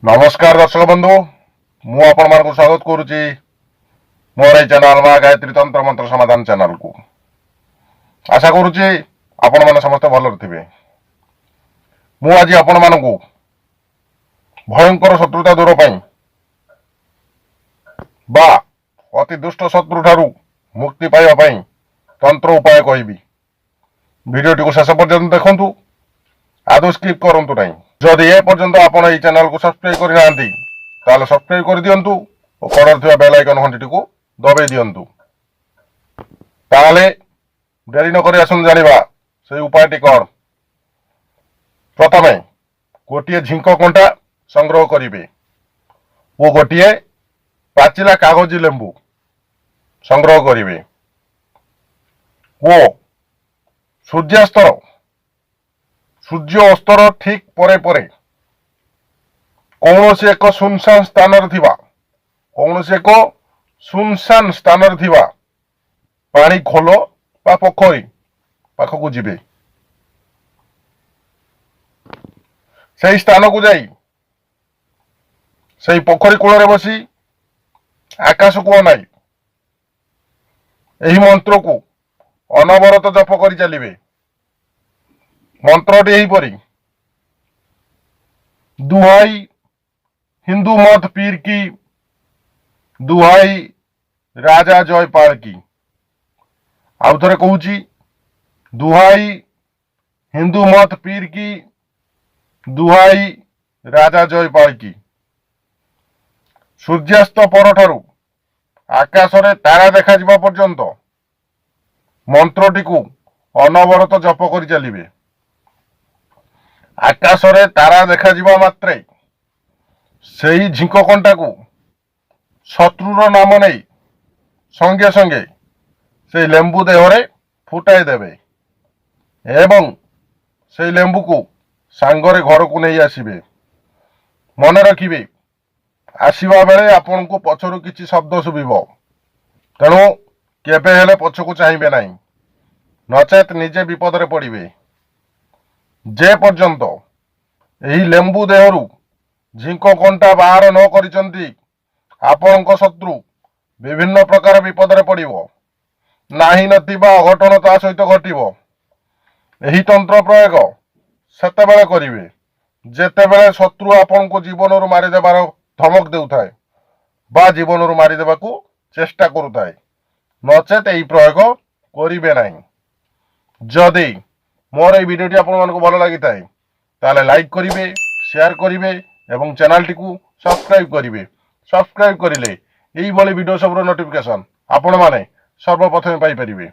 नमस्कार दर्शक बंधु मु आपण मानक स्वागत करुची मोर ए चैनल मा गायत्री तंत्र मंत्र समाधान चैनल को। आशा करुची आपण माने समस्त भल थिबे। मु आज आपण मानक भयंकर शत्रुता दूर पई बा अति दुष्ट शत्रु ठारू मुक्ति पाइबा पई तंत्र उपाय कहबी। वीडियो टी को शेष पर्यंत देखंतु, आदौ स्किप करंतु नहीं। जदि ए पर्यंत आपण ए चैनल को सब्सक्राइब करि नांती ताले सब्सक्राइब कर दियंतु और कलर थिबा बेल आइकन घंटी को दबाई दियंतु। ताले देरी न करि आसन जानिबा से उपायटी कोन। प्रथमे गोटिए झिंक कंटा संग्रह करिवे वो गोटिए पाचिला कागजी लेंबू संग्रह करिवे। वो सूर्य अस्तर ठीक परे परे कौनसी एक सुनसान स्थान पानी खोल बा पोखरी पाखक जीवे। से स्थान को जाई से पोखरी कूल बसी आकाश को अनाई एही मंत्र को अनवरत जप करि चलिबे। मंत्रटी एहीपरि, दुहाई हिंदू मत पीर की, दुहाई राजा जयपाल की। आउ थरे कहूची, दुहाई हिंदू मत पीर की, दुहाई राजा जयपाल की। सूर्यास्त परठारु आकाश रे तारा देखा जिबा पर्यंत मंत्रटी को अनवरत जप करि चलिबे। आकाश रे तारा देखा जिबा मात्रे सेही झिंक कंटा को शत्रुर नाम नहीं संगे संगे से लेंबू देहरे फुटाई देवे एवं से लेंबू को सांगरे घर को नहीं आसीबे। मन रखिबे, आसीबा बेले आपन को पछरु किछि शब्द सुबिबो, तेणु केबे हेले पछकु चाहिबे नाही, नचेत निजे विपद रे पड़िबे। जे पर्यंत एही लेंबू देहरु झिंक कंटा बाहर न करिसंती आपनक शत्रु विभिन्न प्रकार विपद रे पड़िबो। नाही नथिबा अघटन ता सहित घटिबो। एही तंत्र प्रयोग सेतेबेले करिवे जेतेबेले शत्रु आपनको जीवनरु मारि देबार धमक देउथाय बा जीवनरु मारि देबाकू चेष्टा करुथाय, नचेत एही प्रयोग करिवे नाही। जदि मोर ए वीडियोटी आपण मानको भलो लागि थाए ताले लाइक करिवे, शेयर करिवे एवं चैनल टी को सब्सक्राइब करिवे। सब्सक्राइब करिले एही भली वीडियो सब रो नोटिफिकेशन आपण माने सर्वप्रथमे पाई परिबे।